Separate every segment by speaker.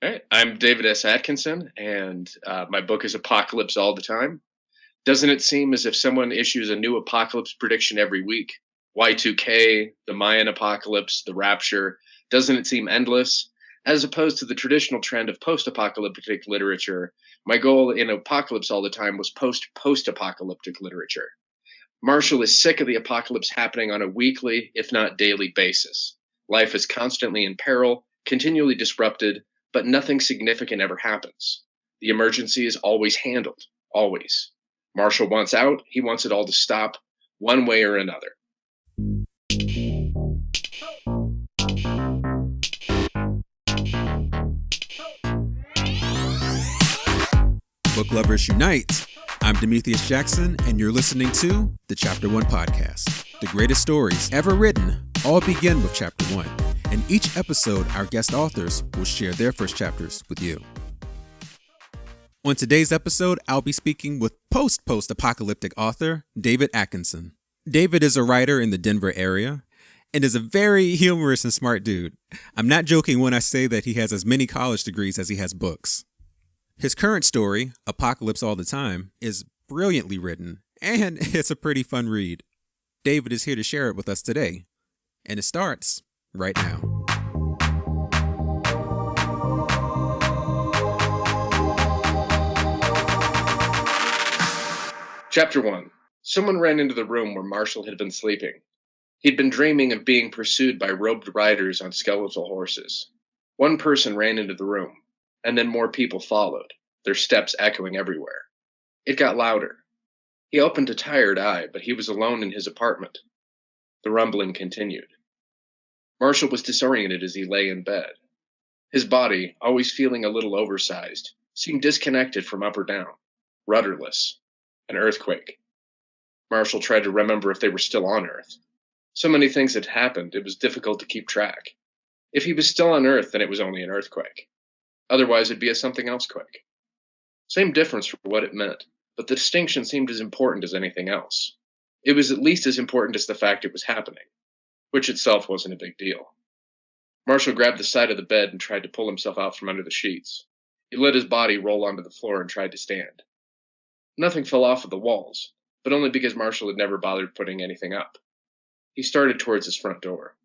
Speaker 1: All right. I'm David S. Atkinson, and my book is Apocalypse All the Time. Doesn't it seem as if someone issues a new apocalypse prediction every week? Y2K, the Mayan apocalypse, the rapture. Doesn't it seem endless? As opposed to the traditional trend of post-apocalyptic literature, my goal in Apocalypse All the Time was post-apocalyptic literature. Marshall is sick of the apocalypse happening on a weekly, if not daily basis. Life is constantly in peril, continually disrupted, but nothing significant ever happens. The emergency is always handled, always. Marshall wants out, he wants it all to stop, one way or another.
Speaker 2: Book Lovers Unite! I'm Demethius Jackson, and you're listening to the Chapter 1 podcast. The greatest stories ever written all begin with Chapter 1. In each episode, our guest authors will share their first chapters with you. On today's episode, I'll be speaking with post-apocalyptic author David Atkinson. David is a writer in the Denver area and is a very humorous and smart dude. I'm not joking when I say that he has as many college degrees as he has books. His current story, Apocalypse All the Time, is brilliantly written, and it's a pretty fun read. David is here to share it with us today, and it starts right now.
Speaker 1: Chapter 1. Someone ran into the room where Marshall had been sleeping. He'd been dreaming of being pursued by robed riders on skeletal horses. One person ran into the room, and then more people followed, their steps echoing everywhere. It got louder. He opened a tired eye, but he was alone in his apartment. The rumbling continued. Marshall was disoriented as he lay in bed. His body, always feeling a little oversized, seemed disconnected from up or down, rudderless. An earthquake. Marshall tried to remember if they were still on Earth. So many things had happened, it was difficult to keep track. If he was still on Earth, then it was only an earthquake. Otherwise, it'd be a something else quake. Same difference for what it meant, but the distinction seemed as important as anything else. It was at least as important as the fact it was happening, which itself wasn't a big deal. Marshall grabbed the side of the bed and tried to pull himself out from under the sheets. He let his body roll onto the floor and tried to stand. Nothing fell off of the walls, but only because Marshall had never bothered putting anything up. He started towards his front door.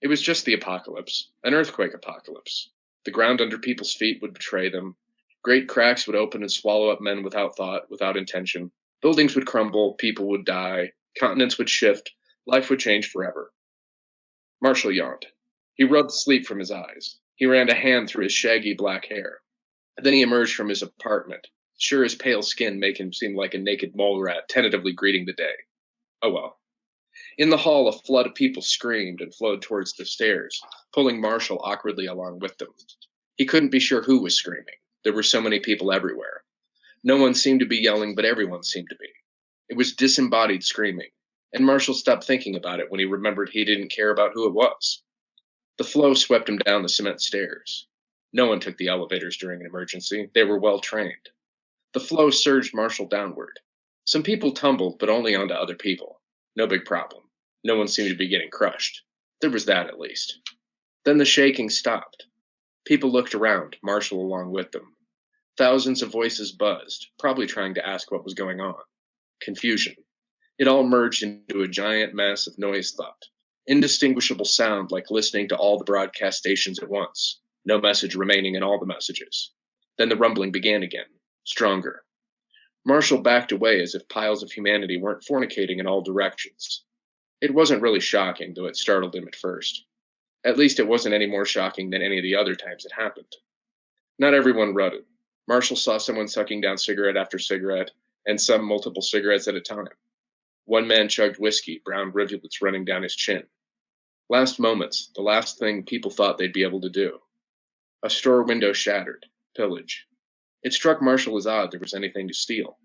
Speaker 1: It was just the apocalypse, an earthquake apocalypse. The ground under people's feet would betray them. Great cracks would open and swallow up men without thought, without intention. Buildings would crumble, people would die, continents would shift, life would change forever. Marshall yawned. He rubbed sleep from his eyes. He ran a hand through his shaggy black hair. Then he emerged from his apartment. Sure, his pale skin made him seem like a naked mole rat tentatively greeting the day. Oh well. In the hall, a flood of people screamed and flowed towards the stairs, pulling Marshall awkwardly along with them. He couldn't be sure who was screaming. There were so many people everywhere. No one seemed to be yelling, but everyone seemed to be. It was disembodied screaming, and Marshall stopped thinking about it when he remembered he didn't care about who it was. The flow swept him down the cement stairs. No one took the elevators during an emergency. They were well trained. The flow surged Marshall downward. Some people tumbled, but only onto other people. No big problem. No one seemed to be getting crushed. There was that, at least. Then the shaking stopped. People looked around, Marshall along with them. Thousands of voices buzzed, probably trying to ask what was going on. Confusion. It all merged into a giant mass of noise thought. Indistinguishable sound like listening to all the broadcast stations at once. No message remaining in all the messages. Then the rumbling began again. Stronger. Marshall backed away as if piles of humanity weren't fornicating in all directions. It wasn't really shocking, though it startled him at first. At least it wasn't any more shocking than any of the other times it happened. Not everyone rutted. Marshall saw someone sucking down cigarette after cigarette, and some multiple cigarettes at a time. One man chugged whiskey, brown rivulets running down his chin. Last moments, the last thing people thought they'd be able to do. A store window shattered. Pillage. It struck Marshall as odd there was anything to steal.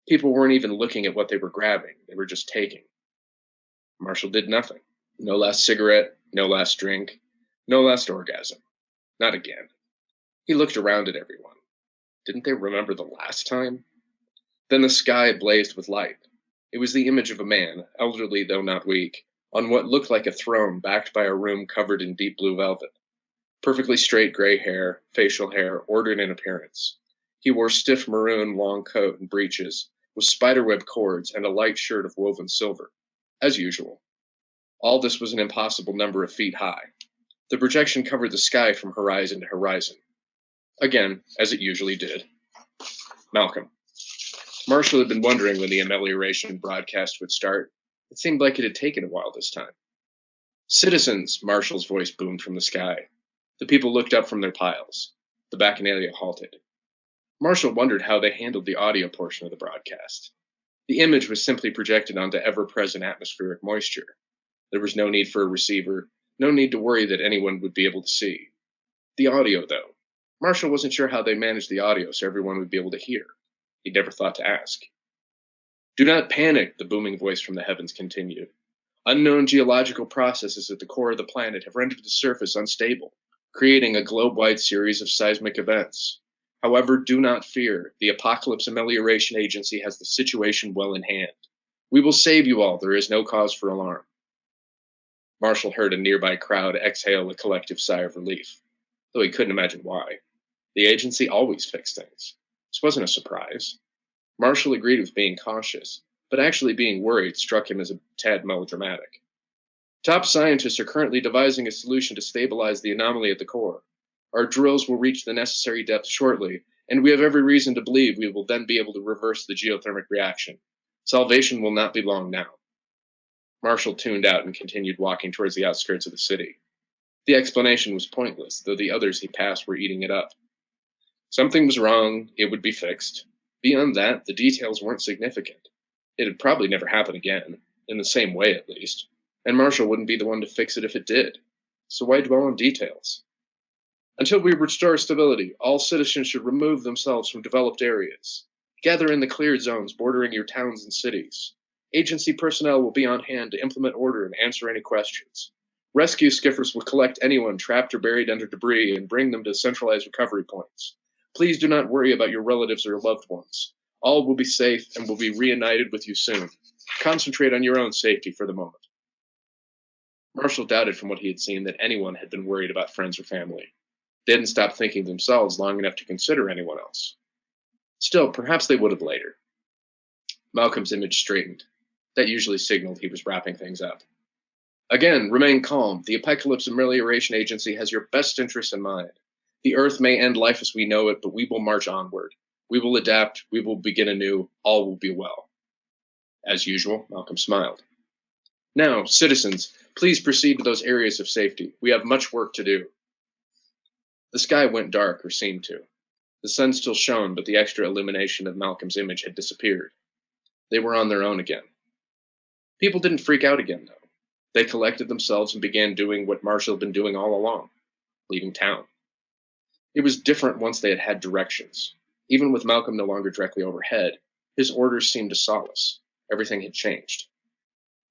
Speaker 1: People weren't even looking at what they were grabbing, they were just taking. Marshall did nothing. No last cigarette, no last drink, no last orgasm. Not again. He looked around at everyone. Didn't they remember the last time? Then the sky blazed with light. It was the image of a man, elderly though not weak, on what looked like a throne backed by a room covered in deep blue velvet. Perfectly straight gray hair, facial hair, ordered in appearance. He wore stiff maroon long coat and breeches, with spiderweb cords and a light shirt of woven silver, as usual. All this was an impossible number of feet high. The projection covered the sky from horizon to horizon. Again, as it usually did. Malcolm. Marshall had been wondering when the amelioration broadcast would start. It seemed like it had taken a while this time. Citizens, Marshall's voice boomed from the sky. The people looked up from their piles. The bacchanalia halted. Marshall wondered how they handled the audio portion of the broadcast. The image was simply projected onto ever-present atmospheric moisture. There was no need for a receiver, no need to worry that anyone would be able to see. The audio, though. Marshall wasn't sure how they managed the audio so everyone would be able to hear. He'd never thought to ask. "Do not panic," the booming voice from the heavens continued. "Unknown geological processes at the core of the planet have rendered the surface unstable, creating a globe-wide series of seismic events. However, do not fear. The Apocalypse Amelioration Agency has the situation well in hand. We will save you all. There is no cause for alarm." Marshall heard a nearby crowd exhale a collective sigh of relief, though he couldn't imagine why. The agency always fixed things. This wasn't a surprise. Marshall agreed with being cautious, but actually being worried struck him as a tad melodramatic. "Top scientists are currently devising a solution to stabilize the anomaly at the core. Our drills will reach the necessary depth shortly, and we have every reason to believe we will then be able to reverse the geothermic reaction. Salvation will not be long now." Marshall tuned out and continued walking towards the outskirts of the city. The explanation was pointless, though the others he passed were eating it up. Something was wrong, it would be fixed. Beyond that, the details weren't significant. It'd probably never happen again, in the same way at least, and Marshall wouldn't be the one to fix it if it did. So why dwell on details? "Until we restore stability, all citizens should remove themselves from developed areas. Gather in the cleared zones bordering your towns and cities. Agency personnel will be on hand to implement order and answer any questions. Rescue skiffers will collect anyone trapped or buried under debris and bring them to centralized recovery points. Please do not worry about your relatives or loved ones. All will be safe and will be reunited with you soon. Concentrate on your own safety for the moment." Marshall doubted from what he had seen that anyone had been worried about friends or family. They hadn't stopped thinking themselves long enough to consider anyone else. Still, perhaps they would have later. Malcolm's image straightened. That usually signaled he was wrapping things up. "Again, remain calm. The Apocalypse Amelioration Agency has your best interests in mind. The Earth may end life as we know it, but we will march onward. We will adapt. We will begin anew. All will be well." As usual, Malcolm smiled. "Now, citizens, please proceed to those areas of safety. We have much work to do." The sky went dark, or seemed to. The sun still shone, but the extra illumination of Malcolm's image had disappeared. They were on their own again. People didn't freak out again, though. They collected themselves and began doing what Marshall had been doing all along, leaving town. It was different once they had had directions. Even with Malcolm no longer directly overhead, his orders seemed a solace. Everything had changed.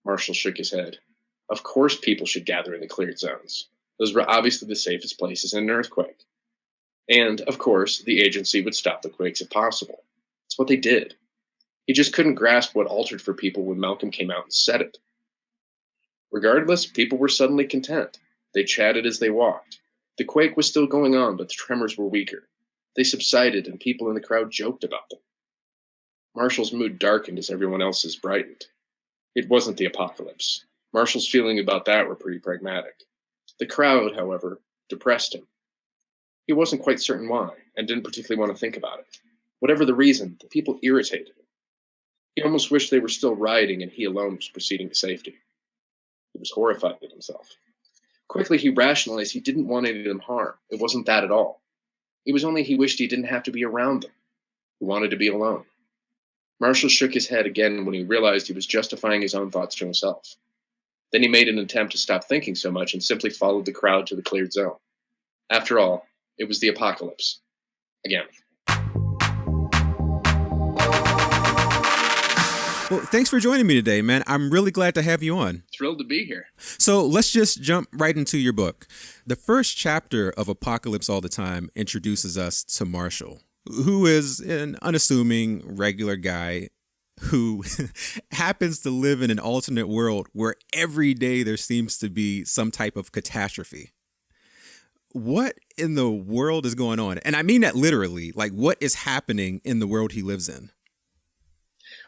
Speaker 1: Marshall shook his head. Of course people should gather in the cleared zones. Those were obviously the safest places in an earthquake. And, of course, the agency would stop the quakes if possible. That's what they did. He just couldn't grasp what altered for people when Malcolm came out and said it. Regardless, people were suddenly content. They chatted as they walked. The quake was still going on, but the tremors were weaker. They subsided, and people in the crowd joked about them. Marshall's mood darkened as everyone else's brightened. It wasn't the apocalypse. Marshall's feelings about that were pretty pragmatic. The crowd, however, depressed him. He wasn't quite certain why, and didn't particularly want to think about it. Whatever the reason, the people irritated him. He almost wished they were still rioting and he alone was proceeding to safety. He was horrified at himself. Quickly he rationalized he didn't want any of them harm. It wasn't that at all. It was only he wished he didn't have to be around them. He wanted to be alone. Marshall shook his head again when he realized he was justifying his own thoughts to himself. Then he made an attempt to stop thinking so much and simply followed the crowd to the cleared zone. After all, it was the apocalypse. Again.
Speaker 2: Well, thanks for joining me today, man. I'm really glad to have you on.
Speaker 1: Thrilled to be here.
Speaker 2: So let's just jump right into your book. The first chapter of Apocalypse All the Time introduces us to Marshall, who is an unassuming, regular guy who happens to live in an alternate world where every day there seems to be some type of catastrophe. what in the world is going on? And I mean that literally. Like, what is happening in the world he lives in?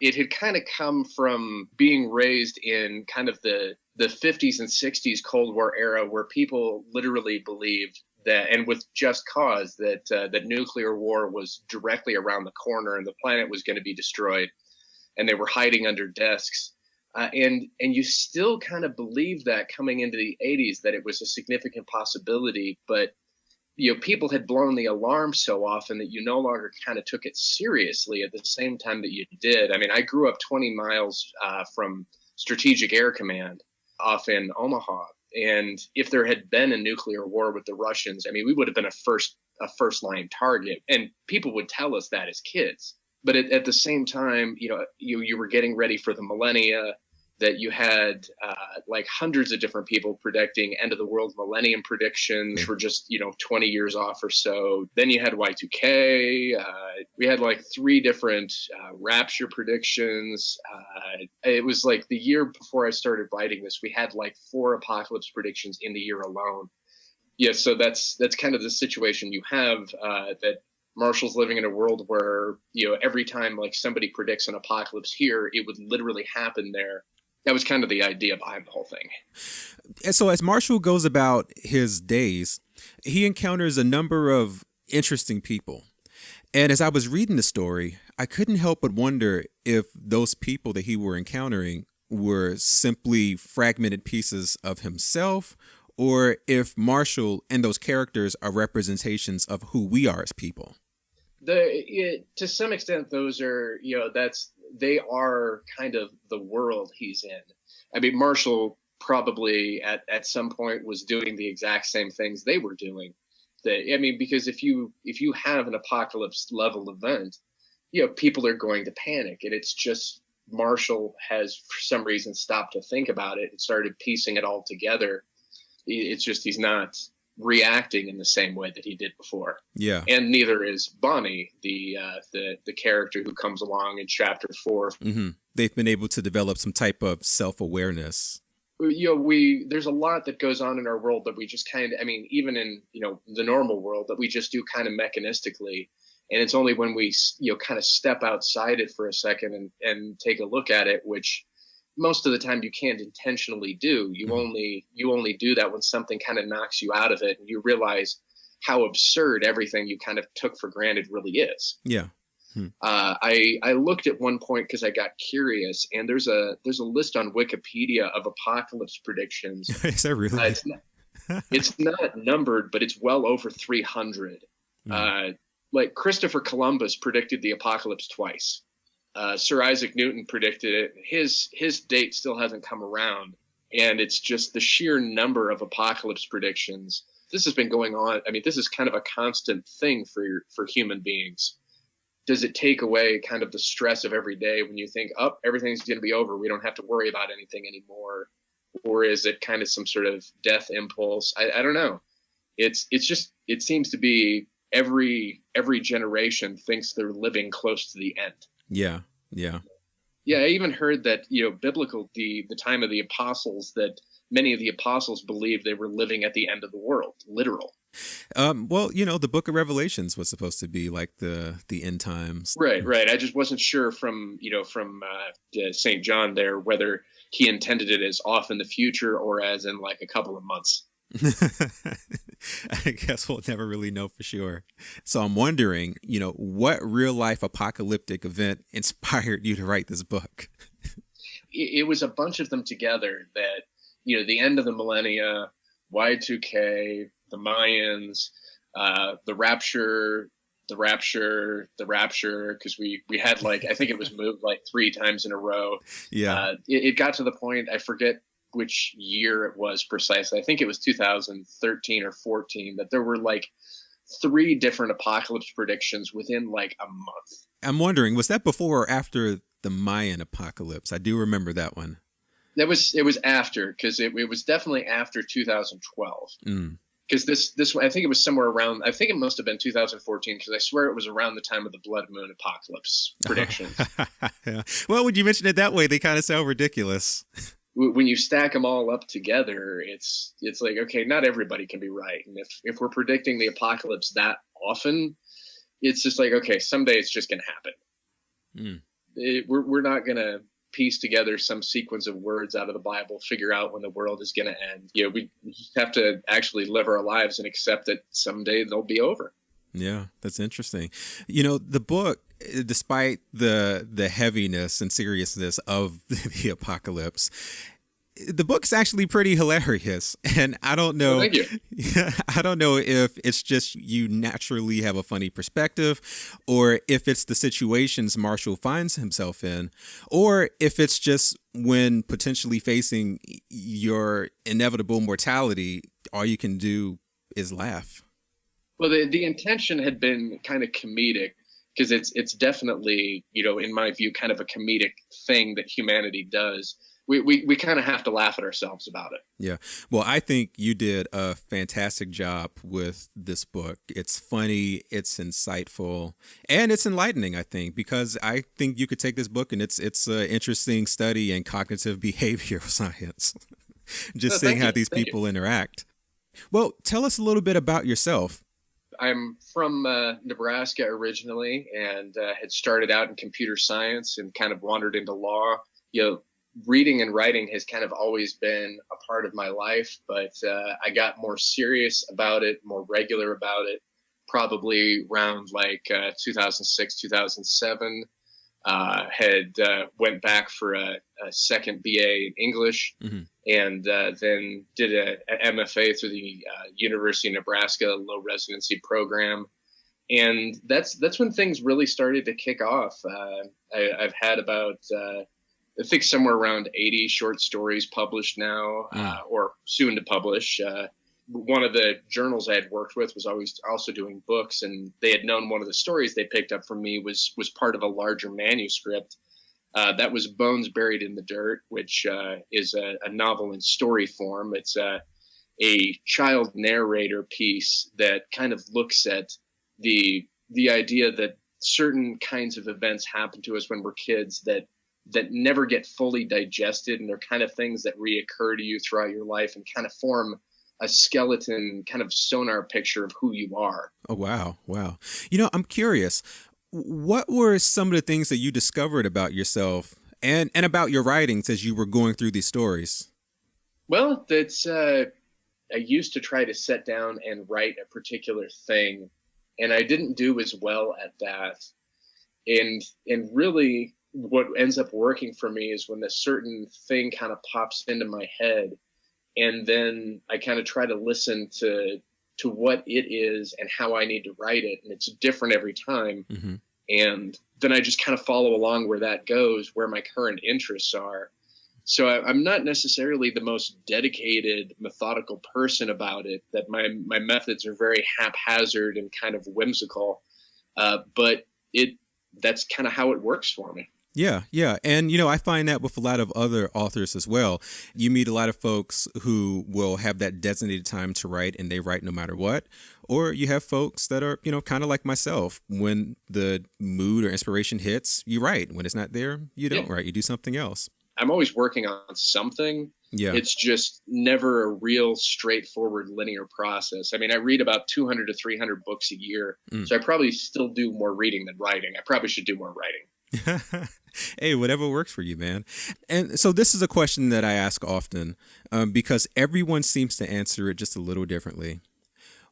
Speaker 1: It had kind of come from being raised in kind of the 50s and 60s Cold War era, where people literally believed that, and with just cause, that nuclear war was directly around the corner and the planet was going to be destroyed, and they were hiding under desks. And you still kind of believe that coming into the 80s, that it was a significant possibility, but people had blown the alarm so often that you no longer kind of took it seriously at the same time that you did. I mean, I grew up 20 miles from Strategic Air Command off in Omaha. And if there had been a nuclear war with the Russians, I mean, we would have been a first line target. And people would tell us that as kids. But at the same time, you were getting ready for the millennia, that you had like hundreds of different people predicting end of the world millennium predictions were just, 20 years off or so. Then you had Y2K. We had like 3 different rapture predictions. It was like the year before I started writing this, we had like 4 apocalypse predictions in the year alone. Yeah, so that's kind of the situation you have, that Marshall's living in a world where, every time like somebody predicts an apocalypse here, it would literally happen there. That was kind of the idea behind the whole thing.
Speaker 2: And so as Marshall goes about his days, he encounters a number of interesting people. And as I was reading the story, I couldn't help but wonder if those people that he were encountering were simply fragmented pieces of himself, or if Marshall and those characters are representations of who we are as people.
Speaker 1: To some extent, those are, they are kind of the world he's in. I mean, Marshall probably at some point was doing the exact same things they were doing. Because if you have an apocalypse level event, people are going to panic, and it's just Marshall has for some reason stopped to think about it and started piecing it all together. It's just he's not reacting in the same way that he did before.
Speaker 2: Yeah.
Speaker 1: And neither is Bonnie, the character who comes along in chapter 4.
Speaker 2: Mm-hmm. They've been able to develop some type of self-awareness.
Speaker 1: There's a lot that goes on in our world that we just kind of, even in, the normal world, that we just do kind of mechanistically. And it's only when we, kind of step outside it for a second and take a look at it, which most of the time you can't intentionally do. You only do that when something kind of knocks you out of it and you realize how absurd everything you kind of took for granted really is.
Speaker 2: Yeah.
Speaker 1: I looked at one point because I got curious, and there's a list on Wikipedia of apocalypse predictions.
Speaker 2: Is that really?
Speaker 1: It's not numbered, but it's well over 300. Like Christopher Columbus predicted the apocalypse twice. Sir Isaac Newton predicted it. His date still hasn't come around, and it's just the sheer number of apocalypse predictions. This has been going on. This is kind of a constant thing for human beings. Does it take away kind of the stress of every day when you think, everything's going to be over, we don't have to worry about anything anymore? Or is it kind of some sort of death impulse? I don't know. It seems to be every generation thinks they're living close to the end.
Speaker 2: Yeah.
Speaker 1: I even heard that, biblical, the time of the apostles, that many of the apostles believed they were living at the end of the world, literal.
Speaker 2: Well, the book of Revelations was supposed to be like the end times.
Speaker 1: Right. I just wasn't sure from St. John there, whether he intended it as off in the future or as in like a couple of months.
Speaker 2: I guess we'll never really know for sure. So I'm wondering, what real life apocalyptic event inspired you to write this book?
Speaker 1: It was a bunch of them together that, the end of the millennia, Y2K, the Mayans, the rapture, because we had I think it was moved like 3 times in a row.
Speaker 2: Yeah.
Speaker 1: It got to the point, I forget which year it was precisely. I think it was 2013 or 14, that there were 3 different apocalypse predictions within a month.
Speaker 2: I'm wondering, was that before or after the Mayan apocalypse? I do remember that one.
Speaker 1: It was after, because it was definitely after 2012. Because this one, I think it was somewhere around, I think it must have been 2014, because I swear it was around the time of the Blood Moon apocalypse predictions.
Speaker 2: Yeah. Well, when you mention it that way, they kind of sound ridiculous.
Speaker 1: when you stack them all up together, it's like, okay, not everybody can be right. And if we're predicting the apocalypse that often, it's just like, okay, someday it's just going to happen. We're not going to piece together some sequence of words out of the Bible, figure out when the world is going to end. We just have to actually live our lives and accept that someday they'll be over.
Speaker 2: Yeah, that's interesting. The book, despite the heaviness and seriousness of the apocalypse, the book's actually pretty hilarious. And I don't know.
Speaker 1: Well, thank you.
Speaker 2: I don't know if it's just you naturally have a funny perspective, or if it's the situations Marshall finds himself in, or if it's just when potentially facing your inevitable mortality, all you can do is laugh.
Speaker 1: Well, the intention had been kind of comedic, because it's definitely, in my view, kind of a comedic thing that humanity does. We kind of have to laugh at ourselves about it.
Speaker 2: Yeah. Well, I think you did a fantastic job with this book. It's funny, it's insightful, and it's enlightening, I think, because I think you could take this book and it's an interesting study in cognitive behavioral science. Just seeing how these people interact. Well, tell us a little bit about yourself.
Speaker 1: I'm from Nebraska originally, and had started out in computer science and kind of wandered into law. Reading and writing has kind of always been a part of my life, but I got more serious about it, more regular about it, probably around 2006, 2007. Went back for a second BA in English, and then did a MFA through the University of Nebraska low residency program. And that's when things really started to kick off. I've had about I think somewhere around 80 short stories published now, or soon to publish. One of the journals I had worked with was always also doing books, and they had known one of the stories they picked up from me was part of a larger manuscript. That was Bones Buried in the Dirt, which is a novel in story form. It's a child narrator piece that kind of looks at the idea that certain kinds of events happen to us when we're kids that never get fully digested, and they're kind of things that reoccur to you throughout your life and kind of form a skeleton, kind of sonar picture of who you are.
Speaker 2: Oh, wow. Wow. I'm curious, what were some of the things that you discovered about yourself and about your writings as you were going through these stories?
Speaker 1: Well, I used to try to sit down and write a particular thing, and I didn't do as well at that. And really, what ends up working for me is when a certain thing kind of pops into my head, and then I kind of try to listen to what it is and how I need to write it. And it's different every time. Mm-hmm. And then I just kind of follow along where that goes, where my current interests are. So I'm not necessarily the most dedicated, methodical person about it, that my methods are very haphazard and kind of whimsical. But that's kind of how it works for me.
Speaker 2: Yeah, yeah. And, I find that with a lot of other authors as well. You meet a lot of folks who will have that designated time to write, and they write no matter what. Or you have folks that are, kind of like myself. When the mood or inspiration hits, you write. When it's not there, you don't write. You do something else.
Speaker 1: I'm always working on something. Yeah. It's just never a real straightforward linear process. I mean, I read about 200 to 300 books a year. So I probably still do more reading than writing. I probably should do more writing.
Speaker 2: Hey, whatever works for you, man. And so this is a question that I ask often because everyone seems to answer it just a little differently.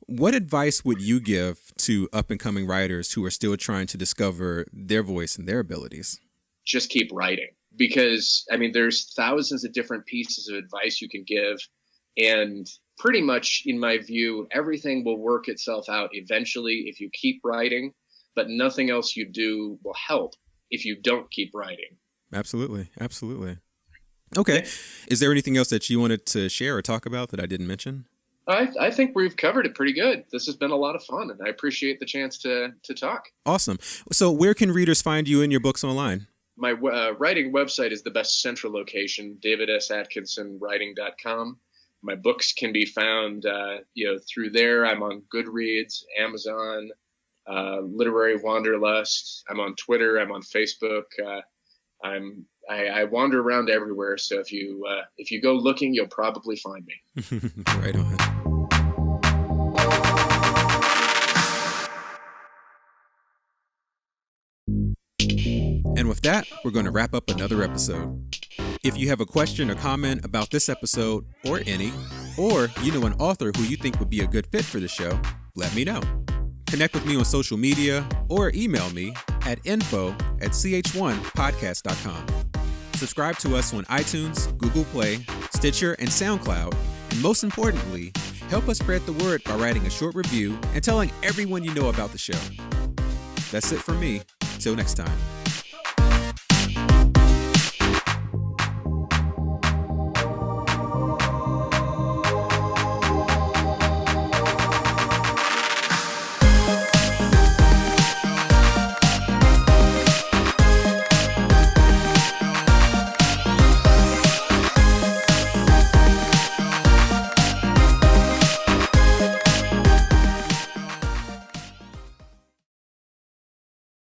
Speaker 2: What advice would you give to up-and-coming writers who are still trying to discover their voice and their abilities?
Speaker 1: Just keep writing, because, I mean, there's thousands of different pieces of advice you can give, and pretty much, in my view, everything will work itself out eventually if you keep writing, but nothing else you do will help if you don't keep writing.
Speaker 2: Absolutely. Absolutely. Okay. Yeah. Is there anything else that you wanted to share or talk about that I didn't mention?
Speaker 1: I think we've covered it pretty good. This has been a lot of fun, and I appreciate the chance to talk.
Speaker 2: Awesome. So where can readers find you and your books online?
Speaker 1: My writing website is the best central location, davidatkinsonwriting.com. My books can be found through there. I'm on Goodreads, Amazon, Literary Wanderlust. I'm on Twitter. I'm on Facebook. I'm I wander around everywhere, so if you go looking, you'll probably find me.
Speaker 2: Right on. And with that, we're going to wrap up another episode. If you have a question or comment about this episode or any, or you know an author who you think would be a good fit for the show, let me know. Connect with me on social media or email me at info@ch1podcast.com. Subscribe to us on iTunes, Google Play, Stitcher, and SoundCloud. And most importantly, help us spread the word by writing a short review and telling everyone you know about the show. That's it for me. Till next time.